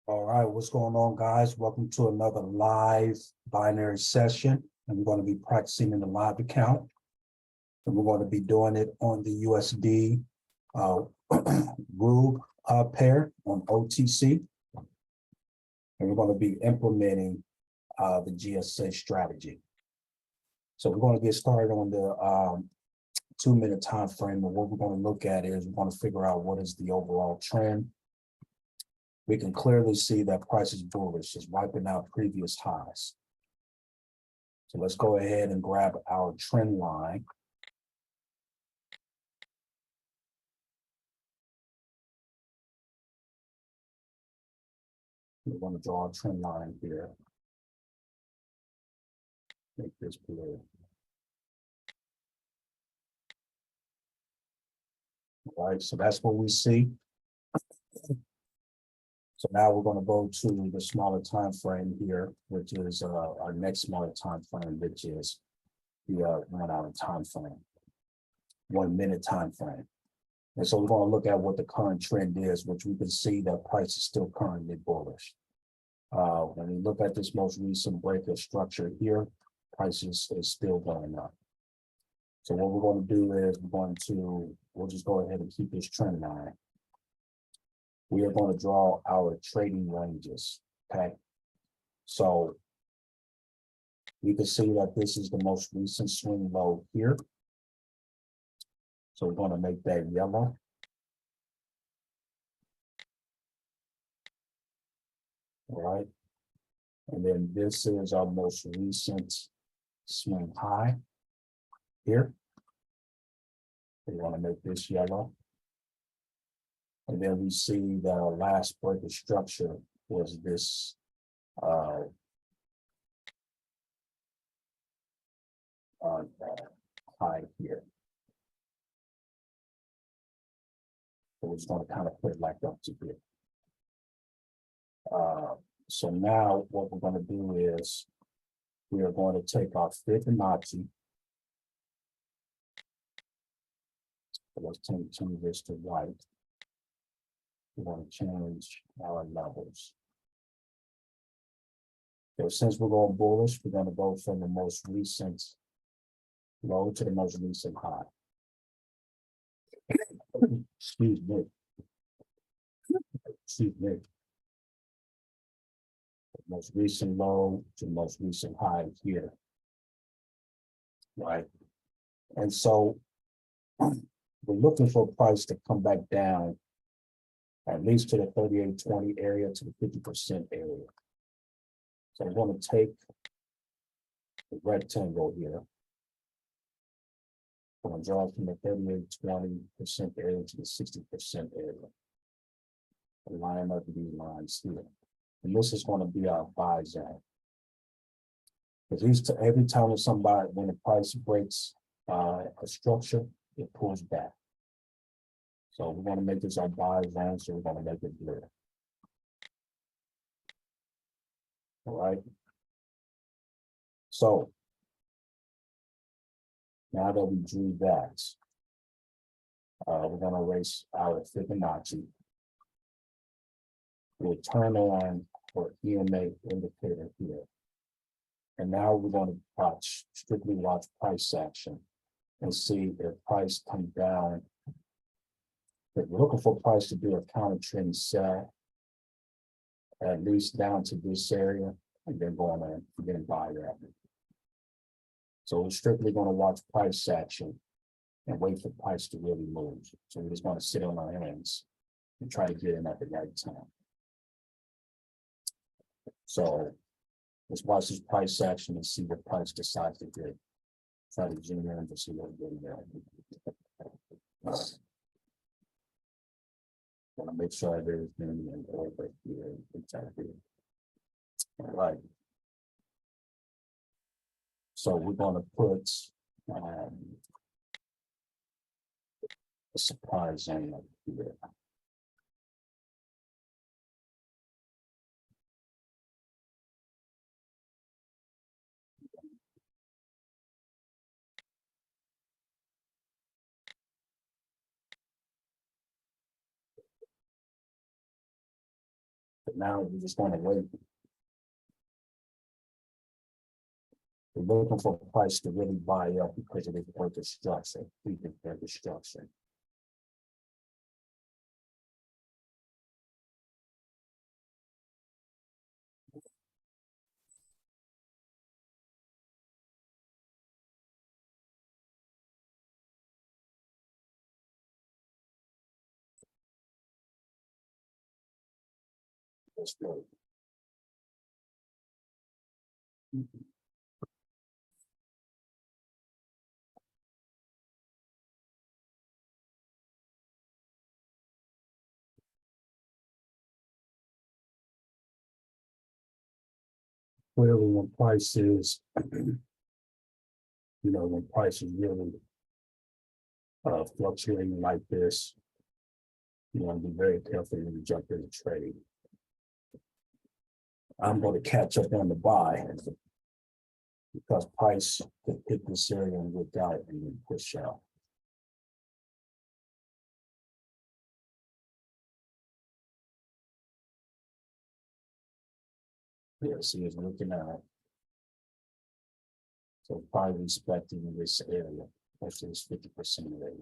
All right, what's going on, guys? Welcome to another live binary session. And we're going to be practicing in the live account. And we're going to be doing it on the USD Rube pair on OTC. And we're going to be implementing the GSA strategy. So we're going to get started on the 2-minute time frame. And what we're going to look at is we're going to figure out what is the overall trend. We can clearly see that price is bullish, is wiping out previous highs. So let's go ahead and grab our trend line. We're going to draw a trend line here. Make this blue. All right, so that's what we see. So now we're going to go to the smaller time frame here, which is our next smaller time frame, which is the 1 hour time frame, 1 minute time frame. And so we're going to look at what the current trend is, which we can see that price is still currently bullish. When we look at this most recent breaker structure here, price is still going up. So what we're going to do is we'll just go ahead and keep this trend line. We are going to draw our trading ranges, okay? So you can see that this is the most recent swing low here. So we're going to make that yellow. All right. And then this is our most recent swing high here. We want to make this yellow. And then we see that our last breaker structure was this high here. So we're just going to kind of put it like up to here. So now what we're going to do is we are going to take our Fibonacci. Let's change this to white. We want to change our levels. So since we're going bullish, we're going to go from the most recent low to the most recent high. Excuse me. Excuse me. The most recent low to the most recent high here. Right. And so we're looking for a price to come back down at least to the 3820 area to the 50% area. So I'm going to take the rectangle here. I'm going to draw from the 3820% area to the 60% area. And line up these lines here. And this is going to be our buy zone. Because every time when the price breaks a structure, it pulls back. So we're going to make this our buy zone, so we're going to make it blue. All right. So now that we drew that, we're going to erase our Fibonacci. We'll turn on our EMA indicator here. And now we're going to strictly watch price action and see if price comes down. If we're looking for price to do a counter trend sell, at least down to this area, and then going in and then buy that. So we're strictly going to watch price action and wait for price to really move. So we just want to sit on our hands and try to get in at the right time. So let's watch this price action and see what price decides to do. Try to zoom in to see what we're getting there. Want to make sure there's going an order here. Exactly. All right. So we're going to put a supply zone up here. But now we just want to wait. We're looking for a price to really buy up because of the work structure, the structure. That's good. Clearly, when prices, when prices really fluctuating like this, you want to be very careful when you jump into trade. I'm going to catch up on the buy because price could hit this area and look out and then push out. Yeah, see, it's looking out. So probably respecting this area, actually this 50% area.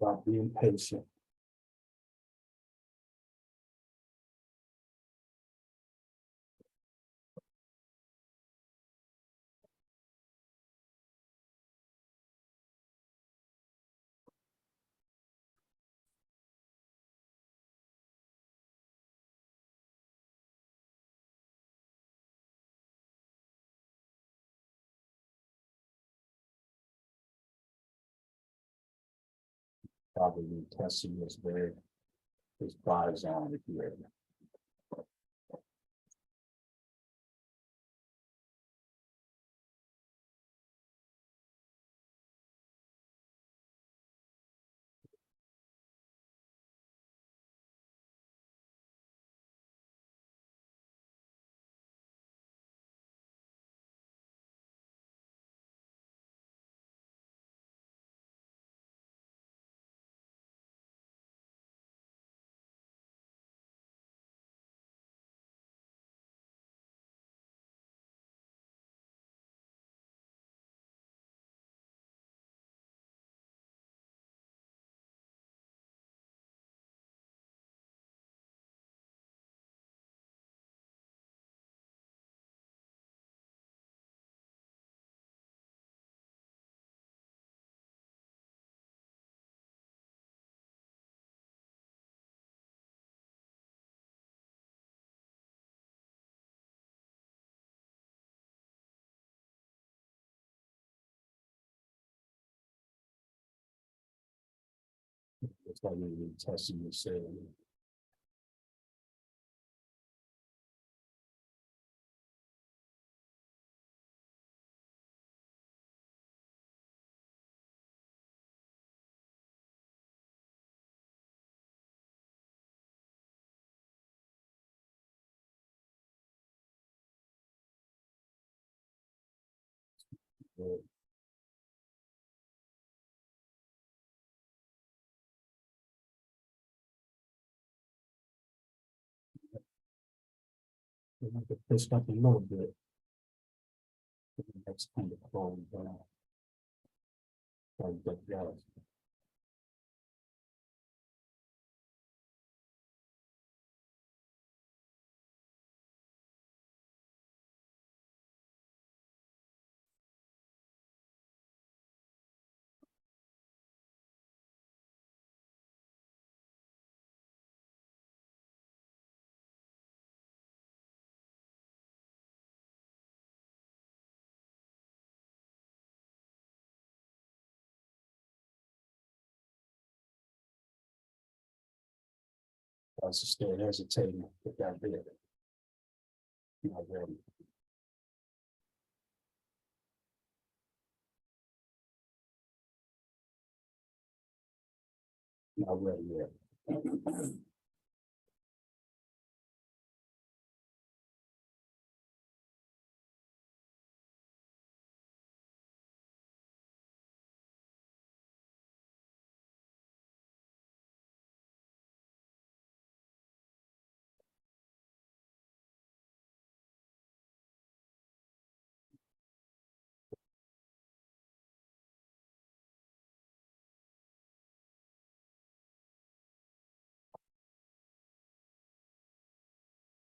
About being patient. Probably testing this very this buy zone here. That's why we're testing this area. We're going to push up a little bit. That's kind of close down. Like that. I was still hesitating with that bid. Not ready. Not ready yet.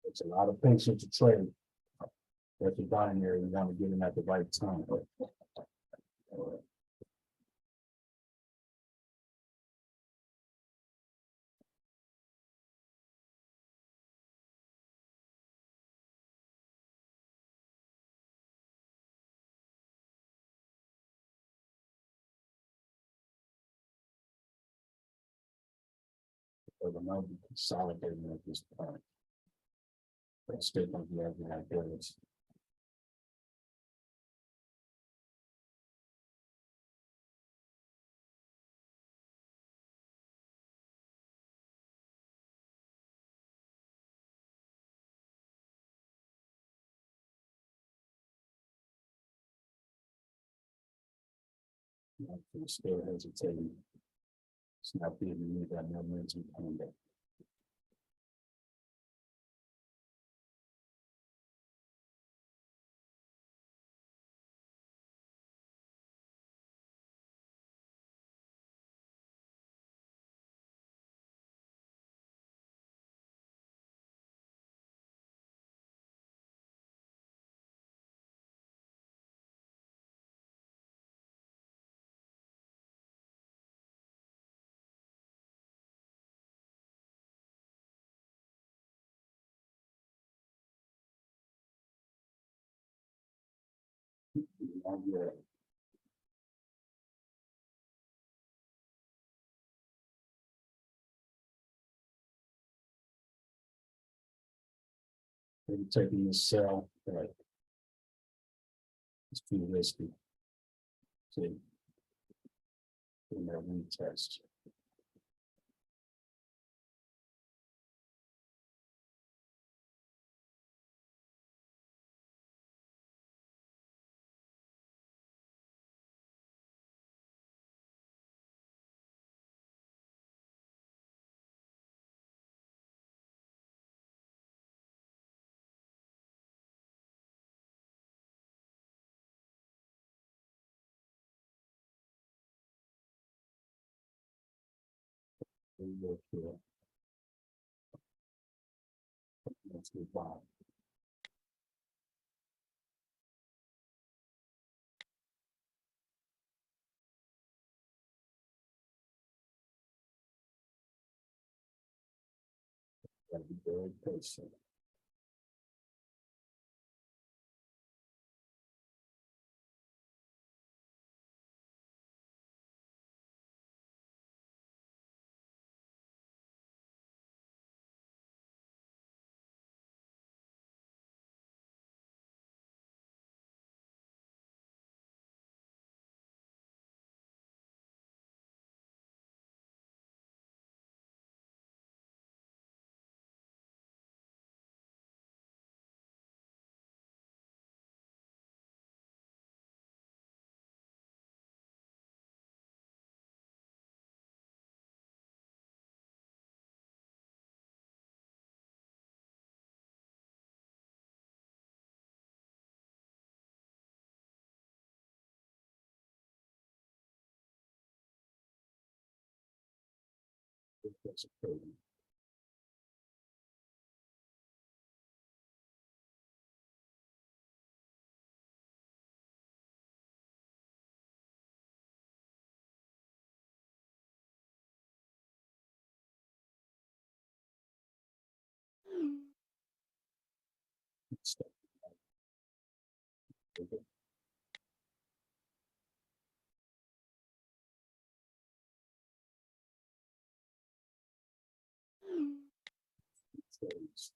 It's a lot of patience to trade. If you're buying there, you want to get in at the right time. But I'm not consolidating at this point. But still don't be having that goods. I'm still hesitating. It's not giving me that momentum coming back. Not yet. Maybe taking this sell, but it's too risky. See, in that retest. Let's move on. Gotta be very patient. That's a problem. trades.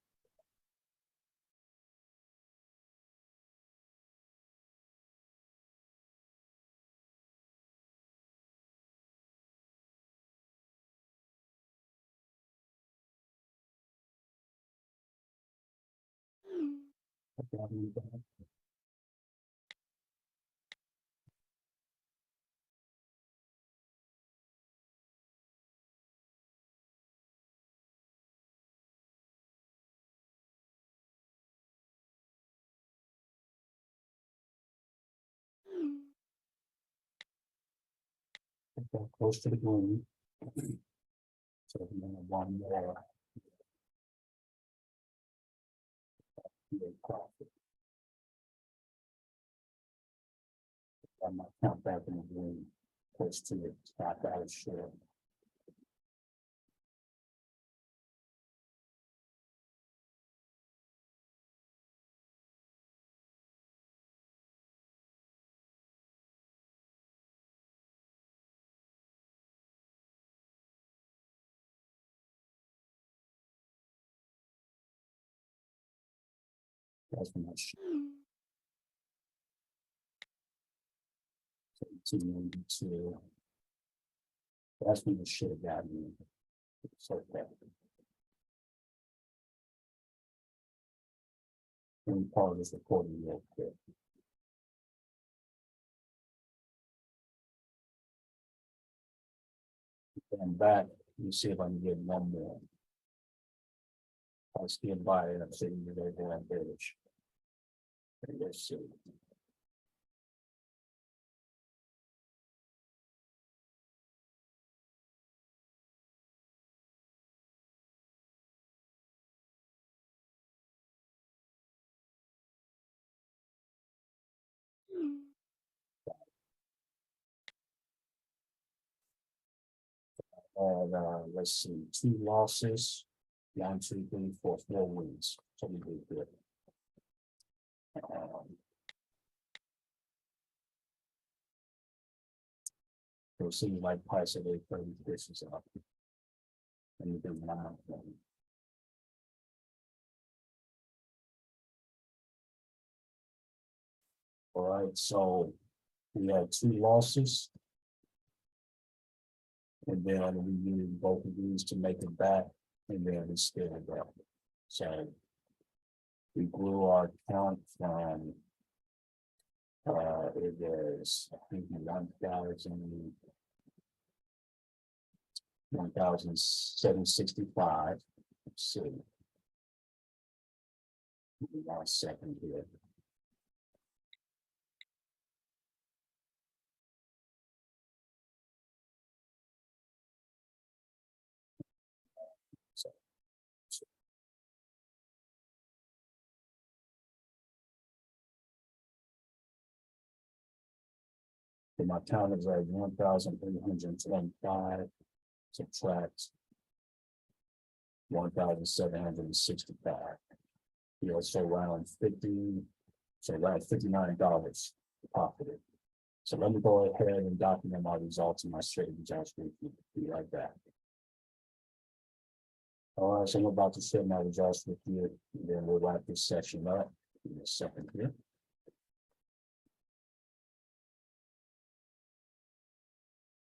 Close to the green. So then one more. Profit. I might count back in the green. Close to it. Stop out short. That's much. 1792. That's when the should have gotten me. So that. Let me pause this recording real quick. And back, you see if I can get one more. I'll stand by it. I'm sitting there on village. Let's see. And let's see, 2 losses, 1, 2, 3, 4, 4 wins. So we did good. You'll see like price of 830, this is up. And you do 1 month. All right, so we had 2 losses. And then we used both of these to make it back, and then we scaled it up. So we grew our count from it was I think 1,765. Let's see. 1 second here. And my count is like 1,325, subtract 1,765. Yeah, so around 50, so around $59 profited. So let me go ahead and document my results and my strategy just be like that. All right, so I'm about to share my results with you, and then we'll wrap this session up in a second here.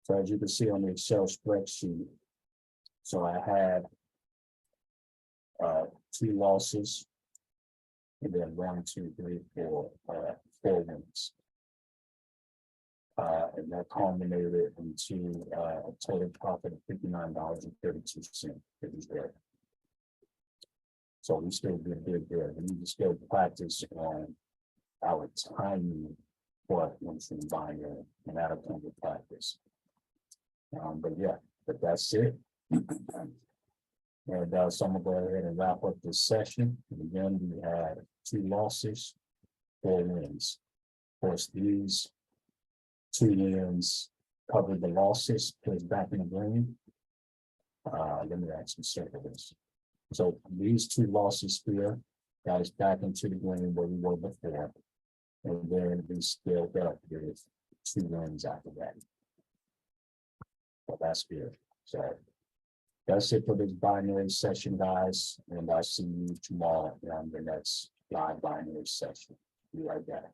So as you can see on the Excel spreadsheet, so I had 2 losses, and then 1, 2, 3, 4, 4 wins. And that culminated into a total profit of $59.32. It was good. So we still did good there. We need to still practice on our timing for once we buy in, and that'll come with practice. But yeah, but that's it. And so I'm gonna go ahead and wrap up this session. And again, we had 2 losses, 4 wins. Of course, these 2 wins covered the losses, put us back in the green. Let me actually circle this. So these 2 losses here got us back into the green where we were before. And then we scaled up with 2 wins after that. So that's good. So That's it for this binary session, guys, and I'll see you tomorrow on the next live binary session. Be right back.